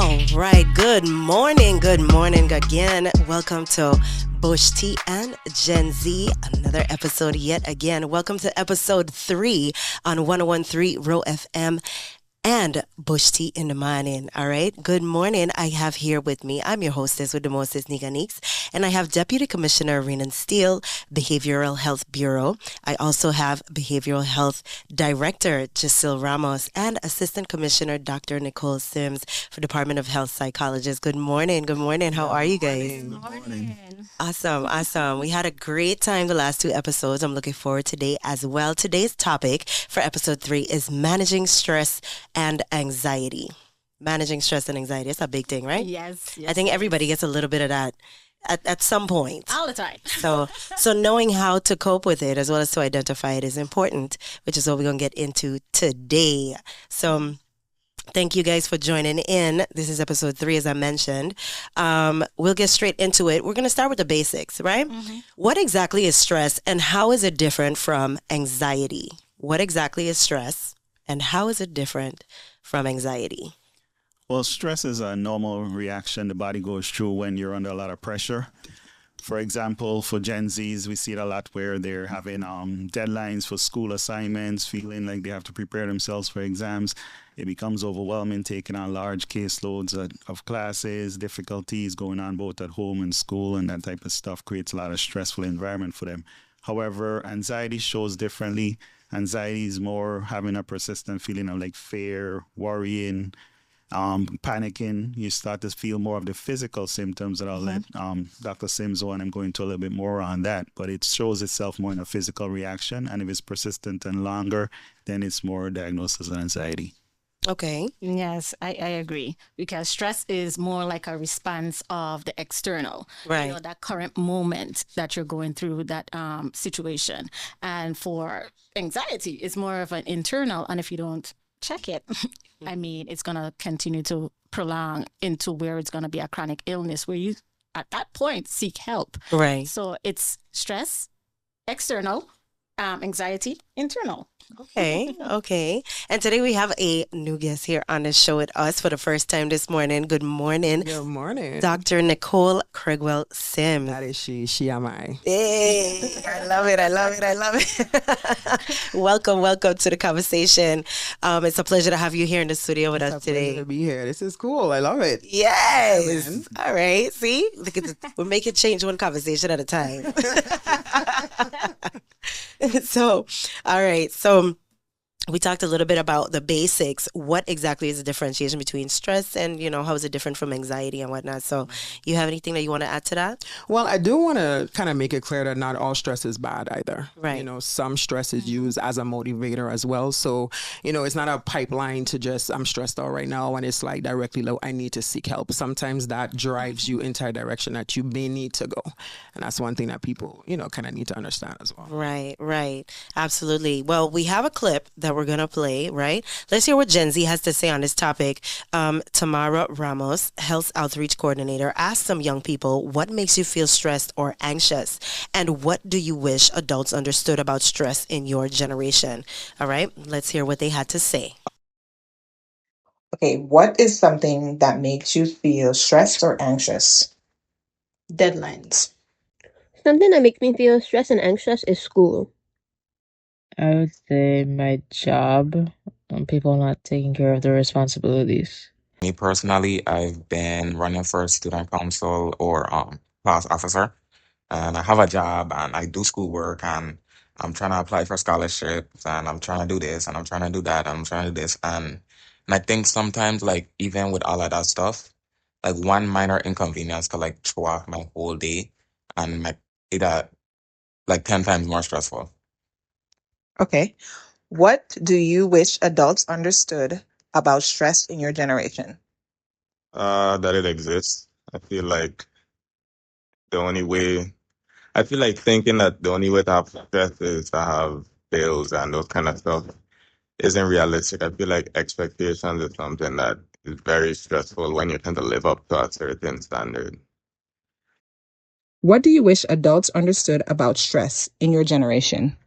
All right, good morning again. Welcome to Bush T and Gen Z, another episode yet again. Welcome to episode 3 on 1013 Row FM and Bush Tea in the morning. All right. Good morning. I have here with me, I'm your hostess with the mostest, Neka Neekes, and I have Deputy Commissioner Renan Steele, Behavioral Health Bureau. I also have Behavioral Health Director Gisil Ramos and Assistant Commissioner Dr. Nicole Sims for Department of Health Psychologist. Good morning. Good morning. How are you guys? Good morning. Awesome. We had a great time the last 2 episodes. I'm looking forward today as well. Today's topic for episode 3 is managing stress and anxiety. Managing stress and anxiety. It's a big thing, right? Yes. I think everybody gets a little bit of that at some point. All the time. So knowing how to cope with it as well as to identify it is important, which is what we're going to get into today. So thank you guys for joining in. This is episode 3, as I mentioned. We'll get straight into it. We're going to start with the basics, right? Mm-hmm. What exactly is stress and how is it different from anxiety? What exactly is stress and how is it different from anxiety? Well, stress is a normal reaction the body goes through when you're under a lot of pressure. For example, for Gen Zs, we see it a lot where they're having deadlines for school assignments, feeling like they have to prepare themselves for exams. It becomes overwhelming, taking on large caseloads of classes, difficulties going on both at home and school, and that type of stuff creates a lot of stressful environment for them. However, anxiety shows differently. Anxiety is more having a persistent feeling of like fear, worrying, panicking. You start to feel more of the physical symptoms that I'll let Dr. Sims on. I'm going to a little bit more on that, but it shows itself more in a physical reaction. And if it's persistent and longer, then it's more diagnosed as anxiety. Okay. Yes, I agree. Because stress is more like a response of the external, Right. that current moment that you're going through that situation. And for anxiety, it's more of an internal. And if you don't check it, I mean, it's going to continue to prolong into where it's going to be a chronic illness where you, at that point, seek help. Right. So it's stress, external, anxiety, internal. Okay. And today we have a new guest here on the show with us for the first time this morning. Good morning, Good morning. Dr. Nicole Cregwell Sims. That is she. She am I. Hey, I love it. Welcome to the conversation. It's a pleasure to have you here in the studio with It's us a pleasure today. to be here. This is cool. I love it. Yes. Amen. All right. See, look at this. We're making change one conversation at a time. So, all right. So we talked a little bit about the basics. What exactly is the differentiation between stress and, how is it different from anxiety and whatnot? So you have anything that you want to add to that? Well, I do want to kind of make it clear that not all stress is bad either. Right. Some stress is used as a motivator as well. So, it's not a pipeline to just, I'm stressed out right now and it's like directly, I need to seek help. Sometimes that drives you into a direction that you may need to go. And that's one thing that people, kind of need to understand as well. Right. Absolutely. Well, we have a clip that we're going to play, right? Let's hear what Gen Z has to say on this topic. Tamara Ramos, Health Outreach Coordinator, asked some young people, what makes you feel stressed or anxious? And what do you wish adults understood about stress in your generation? All right, let's hear what they had to say. Okay, what is something that makes you feel stressed or anxious? Deadlines. Something that makes me feel stressed and anxious is school. I would say my job and people not taking care of their responsibilities. Me personally, I've been running for student council or class officer, and I have a job and I do schoolwork and I'm trying to apply for scholarships and I'm trying to do this and I'm trying to do that and I'm trying to do this and I think sometimes like even with all of that stuff, like one minor inconvenience could like throw off my whole day and make it like 10 times more stressful. Okay. What do you wish adults understood about stress in your generation? That it exists. I feel like the only way, I feel like thinking that the only way to have success is to have bills and those kind of stuff isn't realistic. I feel like expectations is something that is very stressful when you tend to live up to a certain standard. What do you wish adults understood about stress in your generation?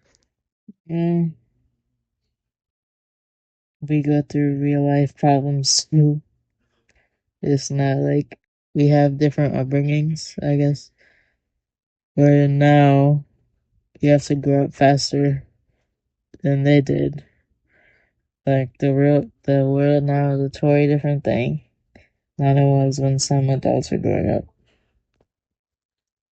Mm, we go through real life problems too. It's not like we have different upbringings, I guess. Where now you have to grow up faster than they did. Like the world now is a totally different thing than it was when some adults were growing up.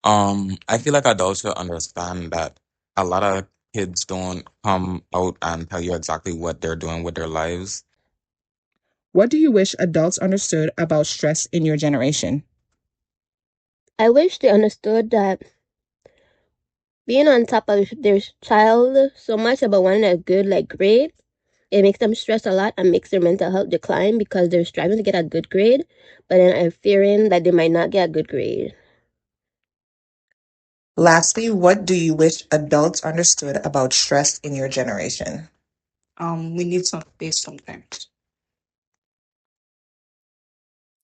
I feel like adults should understand that a lot of kids don't come out and tell you exactly what they're doing with their lives. What do you wish adults understood about stress in your generation? I wish they understood that being on top of their child so much about wanting a good grade, it makes them stress a lot and makes their mental health decline because they're striving to get a good grade, but then are fearing that they might not get a good grade. Lastly, what do you wish adults understood about stress in your generation? We need some space sometimes.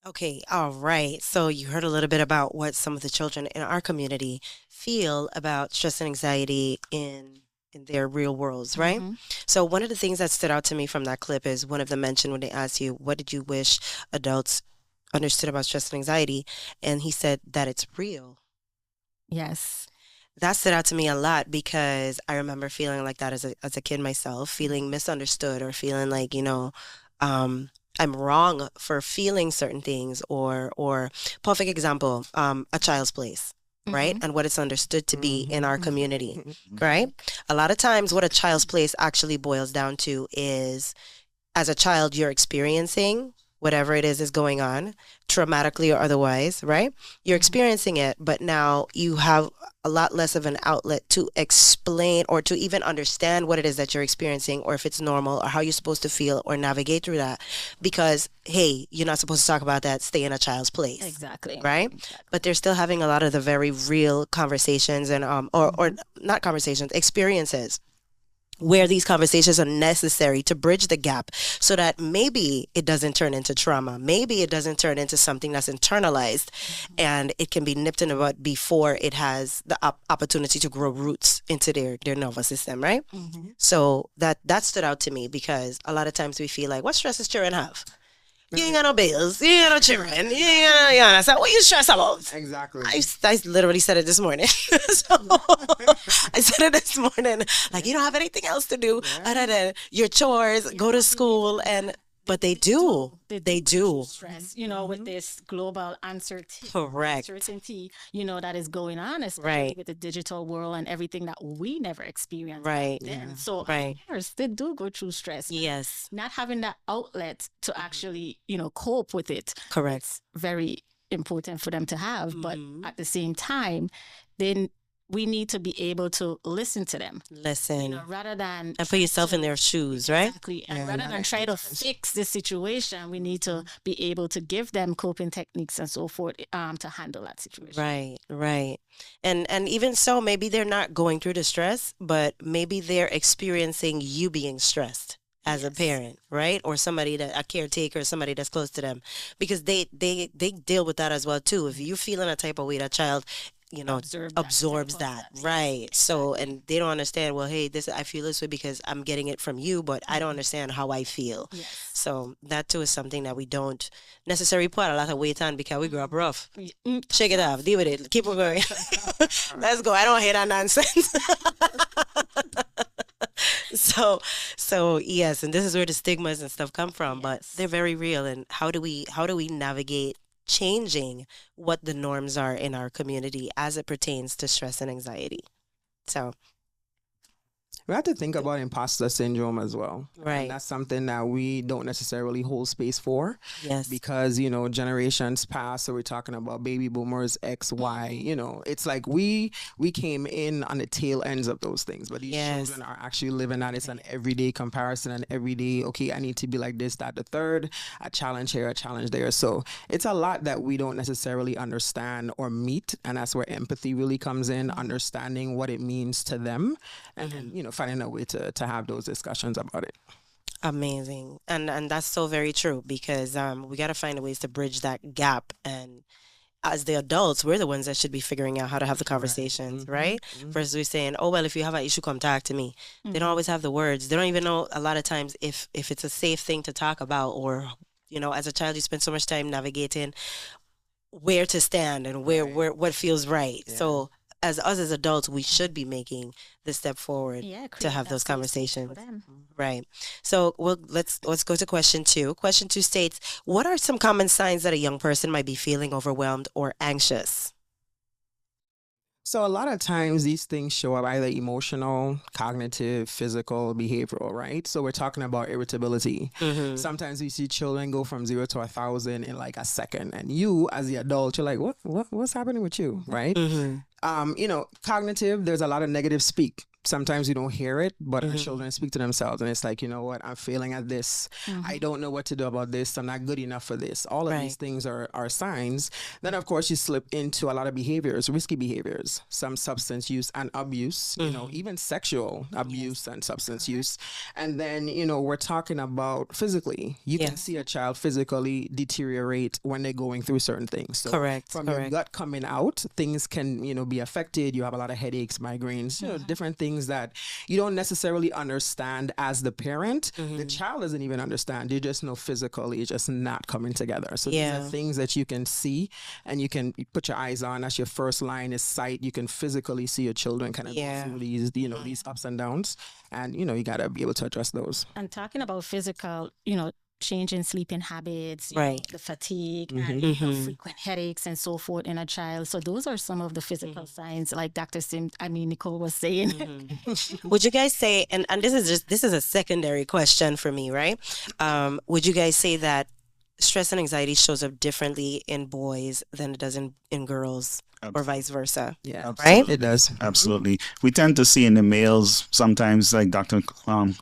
Okay, all right. So you heard a little bit about what some of the children in our community feel about stress and anxiety in their real worlds, right? Mm-hmm. So one of the things that stood out to me from that clip is one of them mentioned when they asked you, what did you wish adults understood about stress and anxiety? And he said that it's real. Yes. That stood out to me a lot because I remember feeling like that as a kid myself, feeling misunderstood or feeling like, um, I'm wrong for feeling certain things or perfect example, a child's place, right? Mm-hmm. And what it's understood to be in our Mhm. community, right? A lot of times what a child's place actually boils down to is as a child, you're experiencing whatever it is going on, traumatically or otherwise, right? You're experiencing it, but now you have a lot less of an outlet to explain or to even understand what it is that you're experiencing or if it's normal or how you're supposed to feel or navigate through that because, hey, you're not supposed to talk about that, stay in a child's place. Exactly. Right? But they're still having a lot of the very real conversations and or not conversations, experiences where these conversations are necessary to bridge the gap so that maybe it doesn't turn into trauma. Maybe it doesn't turn into something that's internalized and it can be nipped in the bud before it has the opportunity to grow roots into their nervous system, right? Mm-hmm. So that stood out to me because a lot of times we feel like, what stress does children have? You ain't got no bills. You ain't got no children. You understand? What you stress about? Exactly. I literally said it this morning. So I said it this morning. Like, you don't have anything else to do other than your chores, go to school, but they do. They do. Stress, with this global uncertainty, Correct. that is going on, especially Right. with the digital world and everything that we never experienced Right. then. So, Right. of course, they do go through stress. Yes. Not having that outlet to actually, cope with it. Correct. It's very important for them to have. But Mhm. at the same time, then we need to be able to listen to them. Listen. Rather than And put yourself in their shoes, right? Exactly. And Yeah, rather that than makes try to sense. fix the situation, we need to be able to give them coping techniques and so forth to handle that situation. Right, right. And even so, maybe they're not going through the stress, but maybe they're experiencing you being stressed as a Yes. parent, right? Or somebody a caretaker, somebody that's close to them. Because they deal with that as well too. If you're feeling a type of way, that child, absorbs that. Right. So and they don't understand, well, hey, this I feel this way because I'm getting it from you, but I don't understand how I feel. Yes. So that too is something that we don't necessarily put a lot of weight on because we grew up rough. Mm. Shake it off, deal with it, keep on going. Let's go. I don't hear that nonsense. So yes, and this is where the stigmas and stuff come from, but Yes. they're very real. And how do we navigate changing what the norms are in our community as it pertains to stress and anxiety? So We have to think about imposter syndrome as well. Right. And that's something that we don't necessarily hold space for yes, because, generations past. So we're talking about baby boomers, X, Y, it's like we came in on the tail ends of those things. But these Yes. children are actually living that. It's an everyday comparison and everyday, okay, I need to be like this, that, the third, a challenge here, a challenge there. So it's a lot that we don't necessarily understand or meet. And that's where empathy really comes in, understanding what it means to them and then, finding a way to have those discussions about it. amazing, and that's so very true because we got to find ways to bridge that gap. And as the adults, we're the ones that should be figuring out how to have the conversations, right? Versus we saying, oh well, if you have an issue, come talk to me. They don't always have the words. They don't even know a lot of times if it's a safe thing to talk about or You know, as a child, you spend so much time navigating where to stand and where what feels right. Yeah. So as us as adults, we should be making the step forward Yeah, to create have that those safe space for conversations. them. Right. So let's go to question two. Question two states, what are some common signs that a young person might be feeling overwhelmed or anxious? So a lot of times these things show up either emotional, cognitive, physical, behavioral, right? So we're talking about irritability. Mm-hmm. Sometimes we see children go from 0 to 1,000 in like a second, and you, as the adult, you're like, what's happening with you, right? Mm-hmm. Cognitive, there's a lot of negative speak. Sometimes you don't hear it, but our Mhm. children speak to themselves, and it's like, you know what, I'm failing at this. I don't know what to do about this. I'm not good enough for this. All of these Right. things are signs. Then, of course, you slip into a lot of behaviors, risky behaviors, some substance use and abuse, even sexual abuse and substance use. And then, we're talking about physically. You can Yes. see a child physically deteriorate when they're going through certain things. So Correct. from your Correct. gut coming out, things can, be affected. You have a lot of headaches, migraines, different things that you don't necessarily understand as the parent. The child doesn't even understand. You just know physically it's just not coming together. So these Yeah. are things that you can see and you can put your eyes on. As your first line is sight. You can physically see your children kind of Yeah. go through these, these ups and downs. And, you got to be able to address those. And talking about physical, change in sleeping habits, Right. the fatigue, and frequent headaches and so forth in a child. So those are some of the physical signs, like Nicole was saying. Would you guys say, and this is a secondary question for me, right? Would you guys say that stress and anxiety shows up differently in boys than it does in girls, or vice versa? Yeah, Right? It does. Absolutely. We tend to see in the males sometimes, like Dr.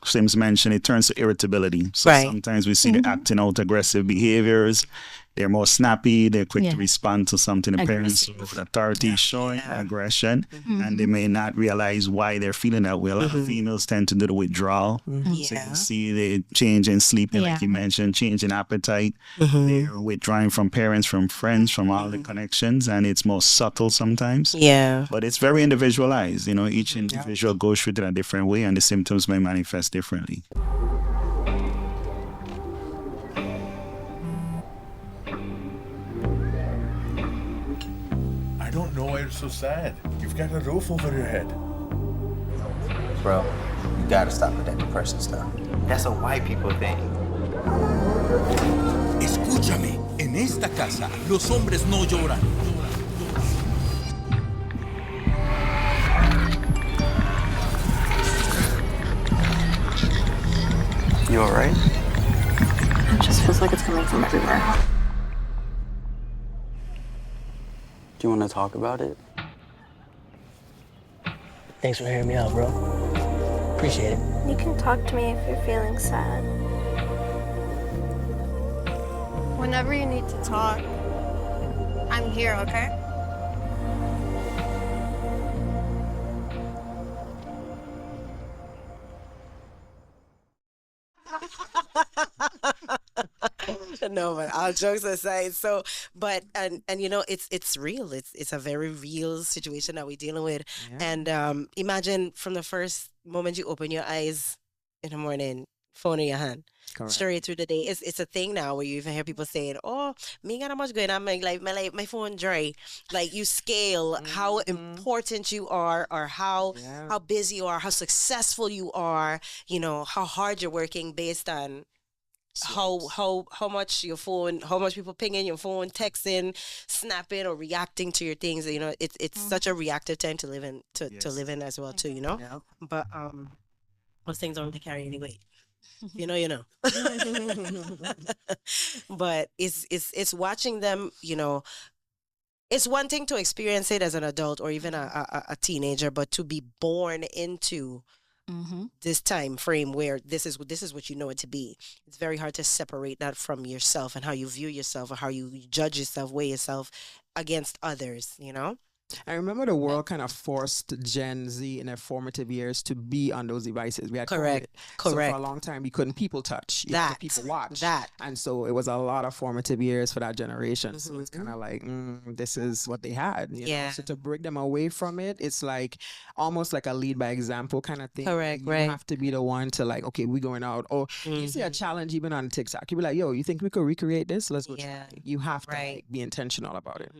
Sims mentioned, it turns to irritability. So Right. sometimes we see the acting out aggressive behaviors. They're more snappy. They're quick to Yeah. respond to something the parents with authority showing aggression, and they may not realize why they're feeling that way. A lot of females tend to do the withdrawal. So Yeah. you see the change in sleeping, like you Yeah. mentioned, change in appetite. They're withdrawing from parents, from friends, from all the connections, and it's more subtle sometimes. Yeah. But it's very individualized. Each individual goes through it in a different way, and the symptoms may manifest differently. I don't know why you're so sad. You've got a roof over your head. Bro, you gotta stop with that depression stuff. That's a white people thing. Escúchame, en esta casa los hombres no lloran. You alright? It just feels like it's coming from everywhere. Do you want to talk about it? Thanks for hearing me out, bro. Appreciate it. You can talk to me if you're feeling sad. Whenever you need to talk, I'm here, okay? No, but all jokes aside, so but and it's real. It's a very real situation that we're dealing with. And imagine from the first moment you open your eyes in the morning, phone in your hand. Correct. Straight through the day. It's a thing now where you even hear people saying, "Oh, me got much going on. My phone dry." Like you scale how important you are, or how busy you are, how successful you are. How hard you're working based on how much your phone, how much people pinging your phone, texting, snapping, or reacting to your things. It's such a reactive time to live in to live in as well too. But those things don't carry any weight. You know. But it's watching them. It's one thing to experience it as an adult or even a teenager, but to be born into this time frame where this is what you know it to be. It's very hard to separate that from yourself and how you view yourself or how you judge yourself, weigh yourself against others. I remember the world kind of forced Gen Z in their formative years to be on those devices. We had Correct. COVID. So for Correct. a long time, we couldn't people touch. You had to people watch. That. And so it was a lot of formative years for that generation. So it's kind of like, this is what they had. You know? So to break them away from it, it's like almost like a lead by example kind of thing. Correct, you have to be the one to like, okay, we're going out. Or you see a challenge even on TikTok. You be like, yo, you think we could recreate this? Let's go try. You have to like, be intentional about it.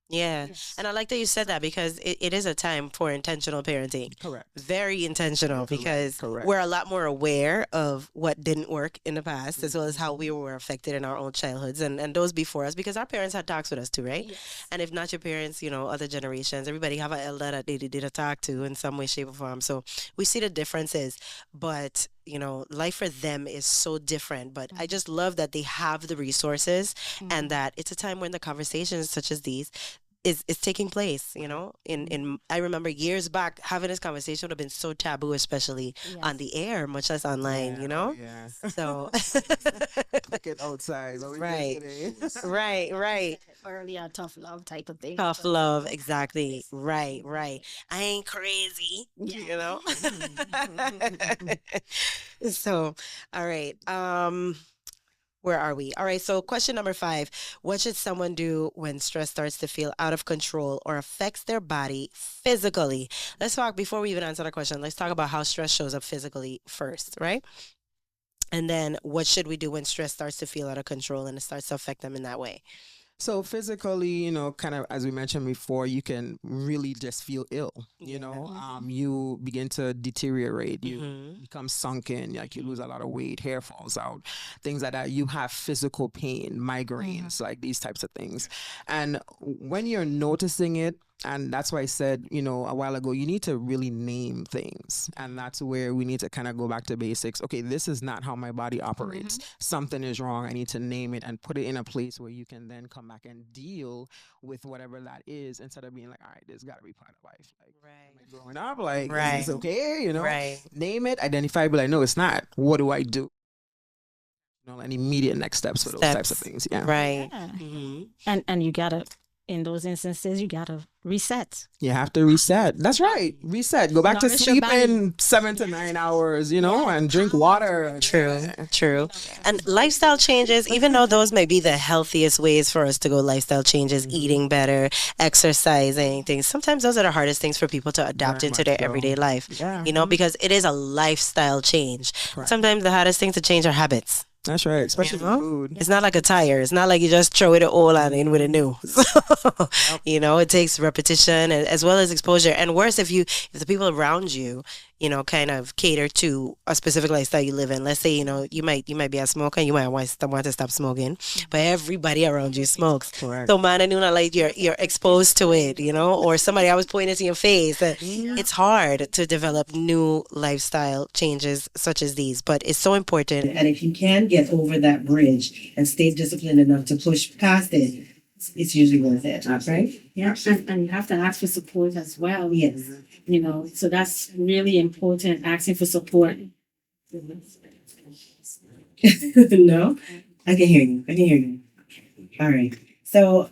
Yeah. And I like that you said that because it is a time for intentional parenting. Correct. Very intentional because we're a lot more aware of what didn't work in the past as well as how we were affected in our own childhoods and those before us because our parents had talks with us too, right? Yes. And if not your parents, you know, other generations, everybody have an elder that they did a talk to in some way, shape, or form. So we see the differences, but you know, life for them is so different. But I just love that they have the resources and that it's a time when the conversations such as these is taking place, you know. In I remember years back having this conversation would have been so taboo, especially on the air, much less online, you know. So like it outside, right. Early and tough love type of thing. Tough love, exactly. Right. I ain't crazy, you know. So, all right. Where are we? All right, so question number 5. What should someone do when stress starts to feel out of control or affects their body physically? Let's talk, before we even answer the question, let's talk about how stress shows up physically first, right? And then what should we do when stress starts to feel out of control and it starts to affect them in that way? So physically, you know, kind of as we mentioned before, you can really just feel ill. You know, you begin to deteriorate. You become sunken. Like you lose a lot of weight, hair falls out, things like that. You have physical pain, migraines, like these types of things. And when you're noticing it, and that's why I said, you know, a while ago, you need to really name things. And that's where we need to kind of go back to basics. Okay, this is not how my body operates. Something is wrong. I need to name it and put it in a place where you can then come back and deal with whatever that is instead of being like, all right, this got to be part of life. Like, growing up, like, is this okay? You know, name it, identify, but like, no, it's not. What do I do? You know, and immediate next steps for those types of things. Yeah. Right. And you got to, in those instances, you got to reset. You have to reset. That's right. Reset. Go back to sleep in 7 to 9 hours, you know, and drink water. True. And lifestyle changes, even though those may be the healthiest ways for us to go, lifestyle changes, eating better, exercising, things. Sometimes those are the hardest things for people to adopt into their everyday life, you know, because it is a lifestyle change. Sometimes the hardest thing to change are habits. That's right, especially food. It's not like a tire. It's not like you just throw it all on in with a new. You know, it takes repetition as well as exposure. And worse, if the people around you, you know, kind of cater to a specific lifestyle you live in. Let's say, you know, you might be a smoker and you might want to stop smoking, but everybody around you smokes. Correct. So man, I do not like you're exposed to it, you know, or somebody always pointing it in your face. It's hard to develop new lifestyle changes such as these, but it's so important. And if you can get over that bridge and stay disciplined enough to push past it, it's usually worth it, right? Yeah, and you have to ask for support as well. Yes. You know, so that's really important, asking for support. No? I can hear you. All right. So,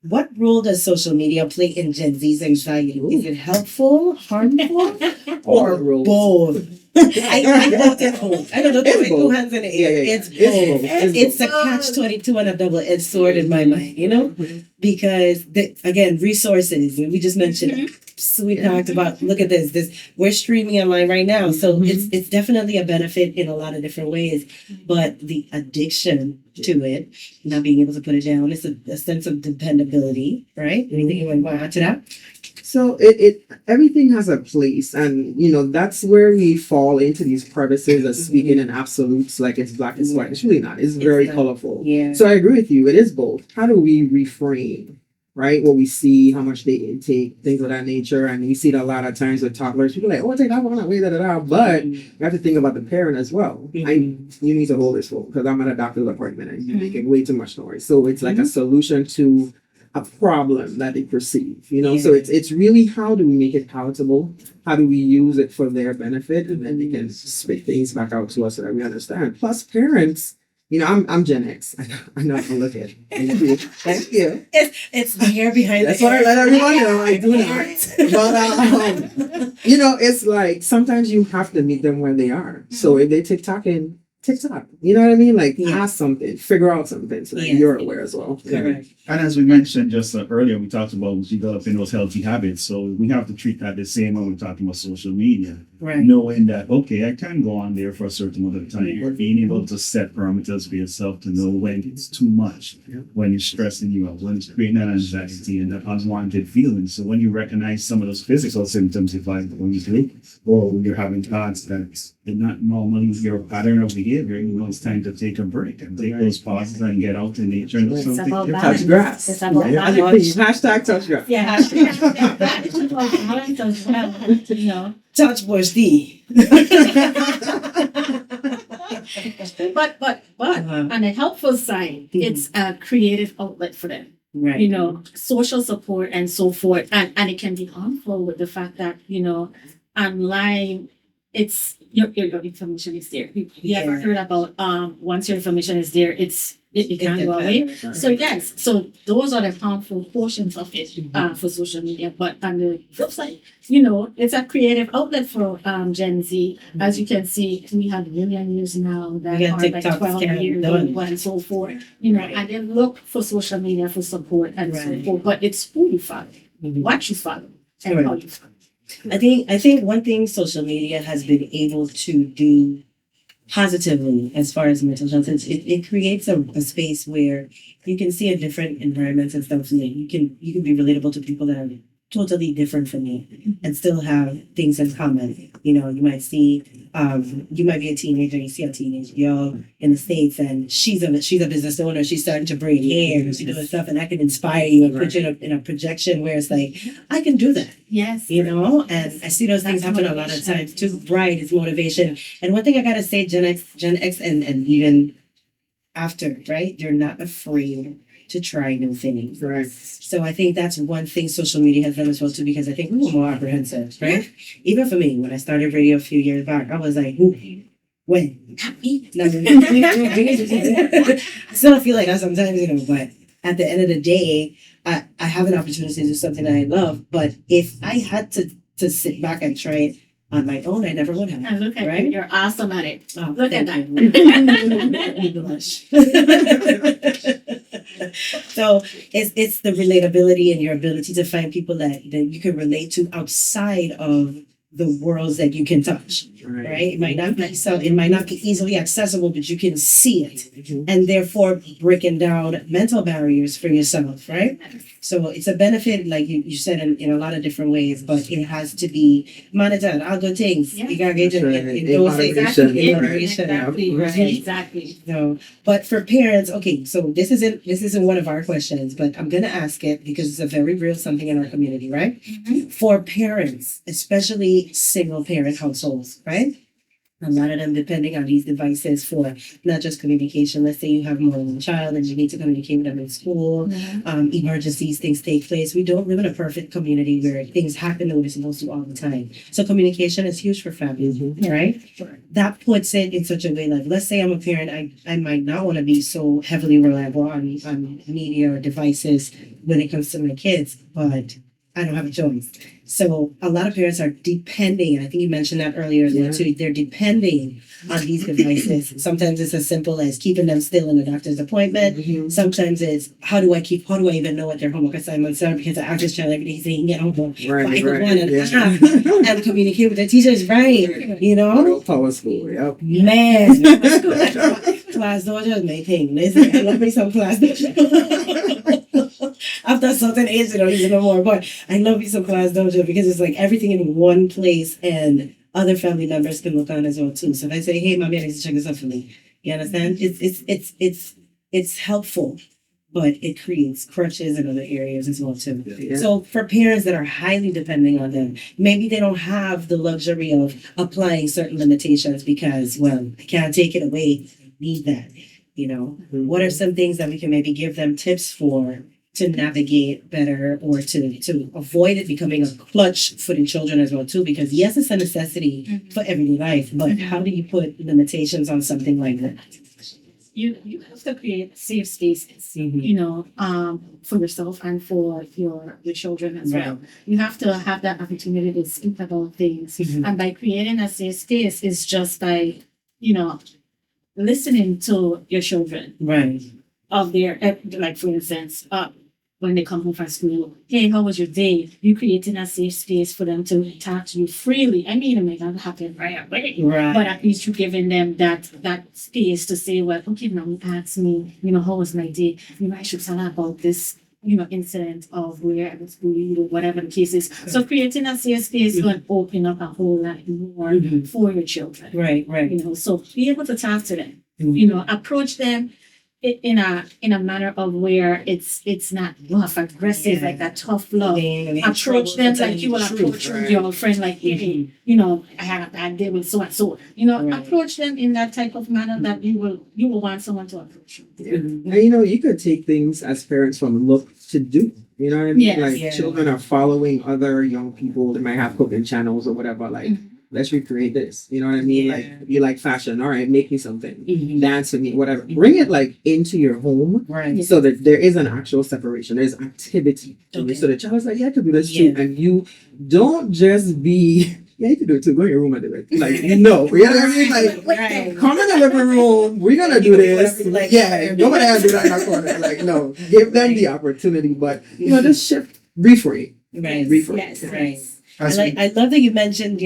what role does social media play in Gen Z's anxiety? Is it helpful, harmful, or both? I voted both. I don't know. There's 2 hands in the air. It's both. It's a catch-22 and a double-edged sword in my mind, you know? Because, again, resources. We just mentioned So we talked about, look at this, we're streaming online right now. So it's definitely a benefit in a lot of different ways. But the addiction to it, not being able to put it down, it's a sense of dependability, right? Anything you want to add to that? So it everything has a place, and that's where we fall into these crevices of speaking in absolutes, like it's black, it's white. It's really not. It's very colorful. Yeah. So I agree with you. It is both. How do we reframe, right? What we see, how much they intake, things of that nature, and we see it a lot of times with toddlers. People are like, take that one away, But you have to think about the parent as well. You need to hold this phone because I'm at a doctor's appointment and you're making way too much noise. So it's like a solution to a problem that they perceive, So it's really, how do we make it palatable? How do we use it for their benefit? And then they can spit things back out to us so that we understand. Plus, parents I'm Gen X. I know how to look at it. Thank you. It's the hair behind That's the what I hair. let everyone know. I do not. But it's like sometimes you have to meet them where they are. So if they TikTok, you know what I mean? Like ask something, figure out something so that you're aware as well. Correct. And as we mentioned just earlier, we talked about developing those healthy habits. So we have to treat that the same when we're talking about social media. Right. Knowing that, okay, I can go on there for a certain amount of time. Or being able to set parameters for yourself to know when it's too much, when it's stressing you out, when it's creating that anxiety and that unwanted feeling. So when you recognize some of those physical symptoms, if I going through, or when you're having thoughts that they're not normally your pattern of behavior, it's time to take a break and take those pauses and get out in nature and do something. Touch grass. It's about balance. Hashtag touch grass. Yeah, hashtag. It's about balance as well, Touch bush D. But on the helpful side, it's a creative outlet for them. Right. Social support and so forth. And it can be harmful with the fact that, online, it's your information is there. You ever heard about once your information is there, it can't go away. So yes, so those are the harmful portions of it for social media. But on the flip side, it's a creative outlet for Gen Z. As you can see, we have millionaires now that are like 12 years old and so forth. And they look for social media for support and so forth. But it's who you follow, what you follow, and how you follow. I think one thing social media has been able to do positively as far as mental health is it creates a space where you can see a different environments and stuff. You can be relatable to people that are totally different from you and still have things in common. You might see you might be a teenager, you see a teenage girl in the States and she's a business owner, she's starting to braid hair, she's doing stuff, and that can inspire you and put you in a projection where it's like, I can do that. Yes. And I see those things happen a lot of times too. Right, it's motivation. And one thing I gotta say, Gen X and even after, right? They're not afraid to try new things. Right. So I think that's one thing social media has done as well too, because I think we were more apprehensive, right? Even for me, when I started radio a few years back, I was like, when? I still feel like that sometimes, but at the end of the day, I have an opportunity to do something that I love. But if I had to sit back and try it on my own, I never would have. And look at right? you. You're awesome at it. Look at that. So it's the relatability and your ability to find people that you can relate to outside of the worlds that you can touch, right? It might not be easily accessible, but you can see it, and therefore breaking down mental barriers for yourself, right? So it's a benefit, like you said, in a lot of different ways, but it has to be monitored. All good things. You gotta get in those things. Exactly. Right. Exactly. So, but for parents, okay, so this isn't one of our questions, but I'm gonna ask it because it's a very real something in our community, right? Mm-hmm. For parents, especially single parent households, right? A lot of them depending on these devices for not just communication. Let's say you have more than one child and you need to communicate with them in school. Mm-hmm. Emergencies, things take place. We don't live in a perfect community where things happen that we're supposed to all the time. So communication is huge for families, right? Sure. That puts it in such a way, like, let's say I'm a parent, I might not want to be so heavily reliable on media or devices when it comes to my kids, but I don't have a choice. So a lot of parents are depending, and I think you mentioned that earlier too, they're depending on these devices. Sometimes it's as simple as keeping them still in a doctor's appointment. Mm-hmm. Sometimes it's how do I even know what their homework assignments are, because I ask this child every day saying get homework and communicate with the teachers, right? Power school, yep. Man. Class dojo is my thing. Listen, I love me some class dojo. After a certain age, I don't even know more, but I love me some class dojo because it's like everything in one place and other family members can look on as well too. So if I say, hey, mommy, I need to check this out for me. You understand? It's helpful, but it creates crutches in other areas as well too. Yeah. So for parents that are highly depending on them, maybe they don't have the luxury of applying certain limitations because, well, I can't take it away. I need that. Mm-hmm. What are some things that we can maybe give them tips for to navigate better or to avoid it becoming a clutch for the children as well too? Because yes, it's a necessity for everyday life, but how do you put limitations on something like that? you have to create safe spaces, for yourself and for your children as well. You have to have that opportunity to speak about things, and by creating a safe space is just by listening to your children, Right. of their, like for instance, when they come home from school, hey, how was your day? You creating a safe space for them to talk to you freely. I mean, it may not happen right away, Right. but at least you're giving them that space to say, well, okay, now ask me, how was my day? I should tell her about this, incident of where I was bullied or whatever the case is. So creating a safe space is going to open up a whole lot more for your children. Right, right. So be able to talk to them. Approach them in a manner of where it's not rough, aggressive, like that tough love. Approach them like you will approach your friend, like, hey, I had a bad day with so and so. Approach them in that type of manner that you will want someone to approach you. Yeah. And you could take things as parents from look to do. You know what I mean? Yes. Like children are following other young people that might have cooking channels or whatever. Like, let's recreate this. You know what I mean? Like, you like fashion. All right, make me something. Dance with me, whatever. Bring it like into your home, right? So that there is an actual separation. There's activity. Okay. So the child's like, yeah, I could do this too. And you don't just be. Yeah, you can do it too. Go in your room and do it. Like, you know what I mean? Like, come in the living room. We're going to do this. Nobody has to do that in our corner. Like, no. Give them the opportunity. But, just shift. Be free. Right. Be free. Yes, right. I love that you mentioned,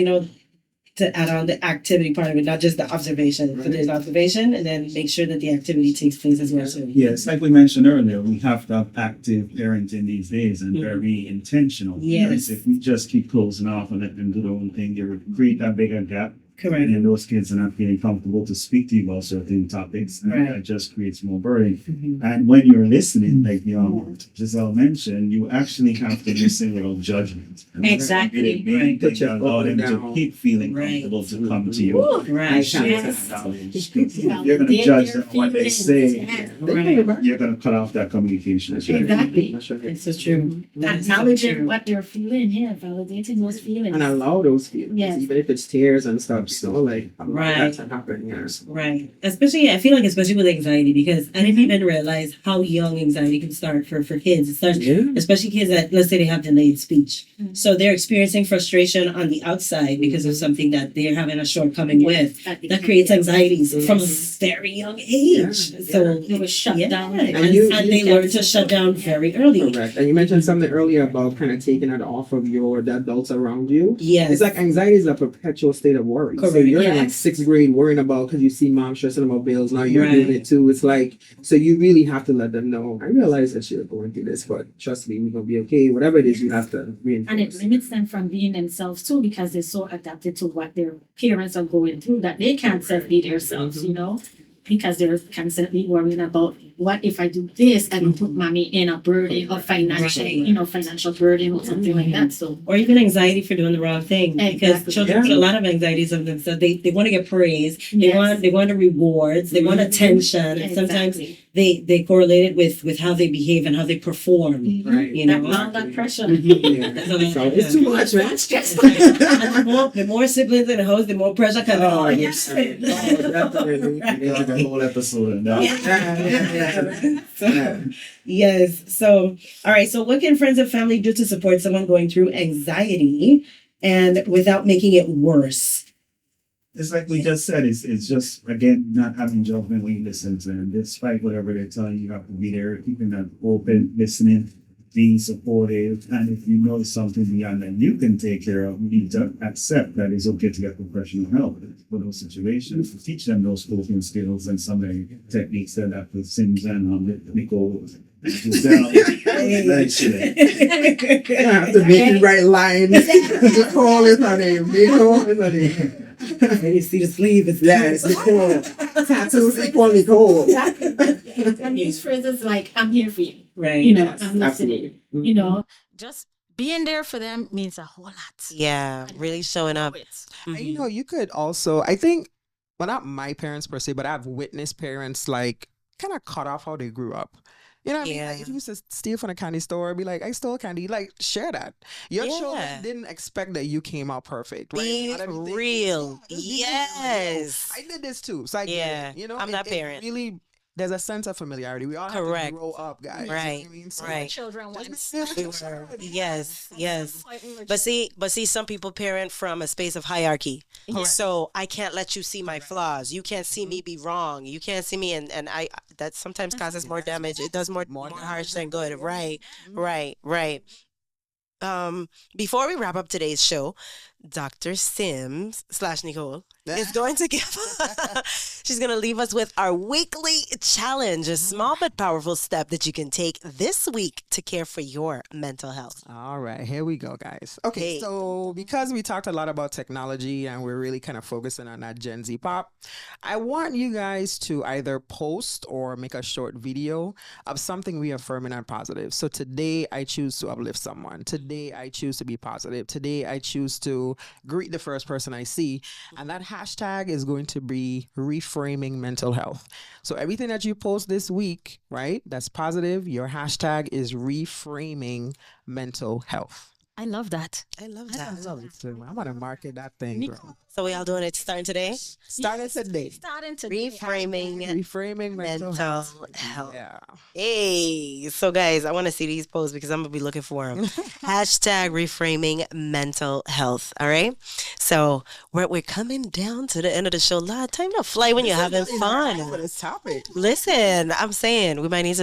to add on the activity part of it, not just the observation. So there's observation and then make sure that the activity takes place as well. So. Yes, like we mentioned earlier, we have to have active parenting these days and very intentional. Yes. Because if we just keep closing off and let them do their own thing, you create that bigger gap. Correct. And then those kids are not feeling comfortable to speak to you about certain topics. And that just creates more burden. And when you're listening, like Giselle mentioned, you actually have to listen without judgment. Exactly. Allow them to keep feeling comfortable to come to you. Right. You're going to judge them on what they say. You're going to cut off that communication. Exactly. It's so true. Acknowledging what they're feeling, validating those feelings. And allow those feelings, even if it's tears and stuff. So like, right, that's happening. Yes. Right. Especially, I feel like especially with anxiety, because I didn't even realize how young anxiety can start for kids. It starts, especially kids that, let's say, they have delayed speech, so they're experiencing frustration on the outside because of something that they're having a shortcoming with. That creates anxieties from a very young age. So they were shut down, and they learn to shut down very early. Correct. And you mentioned something earlier about kind of taking it off of the adults around you. Yes. It's like anxiety is a perpetual state of worry. Correct. So you're in like 6th grade worrying about, because you see mom stressing about bills. Now you're doing it too. It's like, so you really have to let them know, I realize that you're going through this, but trust me, we're going to be okay. Whatever it is, you have to reinforce. And it limits them from being themselves too, because they're so adapted to what their parents are going through that they can't self-be themselves, because they're constantly worrying about, what if I do this and put mommy in a burden of financial burden or something like that. So, or even anxiety for doing the wrong thing, because children put a lot of anxieties on themselves. They want to get praise. They want the rewards. They want attention. And sometimes they correlate it with how they behave and how they perform. Right. That pressure. So it's too much, man. The more siblings in the house, the more pressure comes on. Definitely. The whole episode. Yes. So, all right. So what can friends and family do to support someone going through anxiety and without making it worse? It's like we just said, it's just, again, not having judgment when you listen to them. Despite whatever they're telling you, you have to be there, keeping that open, listening, being supportive. And if you know something beyond that you can take care of, you need to accept that it's okay to get professional help for those situations. To teach them those coping skills and some of the techniques that with Sims and Nicole. Giselle, eventually. You have to make the right line. The call is her name. The call is her name. And you see the sleeve. It's Nicole. Tattoos equal Nicole. And use phrases like, I'm here for you. Right. I'm listening. Just being there for them means a whole lot. Yeah, really showing up. And you could also, I think, well, not my parents per se, but I've witnessed parents like kind of cut off how they grew up. You know what I mean? Like, if you used to steal from a candy store, be like, I stole candy. Like, share that. Your children didn't expect that you came out perfect. Right? Be real. Yes. I did this too. So I yeah. get it. I'm that parent. Really, there's a sense of familiarity. We all have Correct. to grow up, guys. You know Right. what I mean? So Right. Children once. We were. Yes, yes. But see, some people parent from a space of hierarchy. Correct. So I can't let you see my flaws. You can't see me be wrong. You can't see me, and I that sometimes causes more damage. It does more harsh than good. Right, right, right. Before we wrap up today's show, Dr. Sims / Nicole is going to give she's going to leave us with our weekly challenge, a small but powerful step that you can take this week to care for your mental health. All right, here we go, guys. Okay, so because we talked a lot about technology and we're really kind of focusing on that Gen Z pop, I want you guys to either post or make a short video of something reaffirming and positive. So today I choose to uplift someone. Today I choose to be positive. Today I choose to greet the first person I see. And that hashtag is going to be reframing mental health. So everything that you post this week, right, that's positive, your hashtag is reframing mental health. I love that. I love that. I love it too. I'm going to market that thing, bro. So we all doing it starting today? Starting today. Starting today. Reframing mental health. Yeah. Hey, so guys, I want to see these posts because I'm going to be looking for them. Hashtag reframing mental health. All right. So we're coming down to the end of the show. Lot of time to fly when you're having fun. For this topic. Listen, I'm saying we might need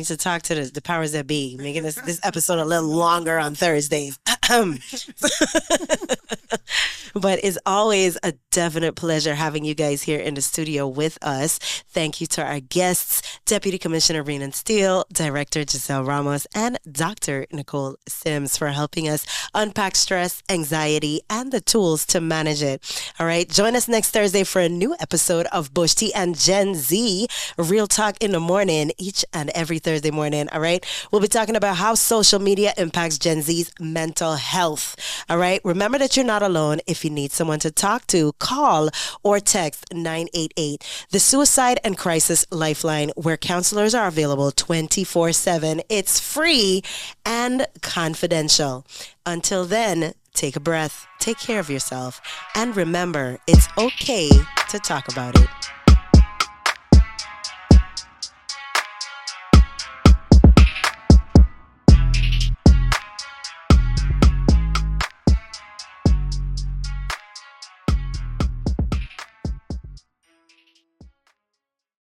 to talk to the powers that be, making this episode a little longer on Thursdays. But it's always a definite pleasure having you guys here in the studio with us. Thank you to our guests, Deputy Commissioner Renan Steele, Director Giselle Ramos, and Dr. Nicole Sims for helping us unpack stress, anxiety, and the tools to manage it. All right, join us next Thursday for a new episode of Bush T and Gen Z, Real Talk in the Morning, each and every Thursday morning. All right, we'll be talking about how social media impacts Gen Z's mental health. All right, remember that you're not alone. If you need someone to talk to, call or text 988, the Suicide and Crisis Lifeline, where counselors are available 24/7. It's free and confidential. Until then, take a breath, take care of yourself, and remember, it's okay to talk about it.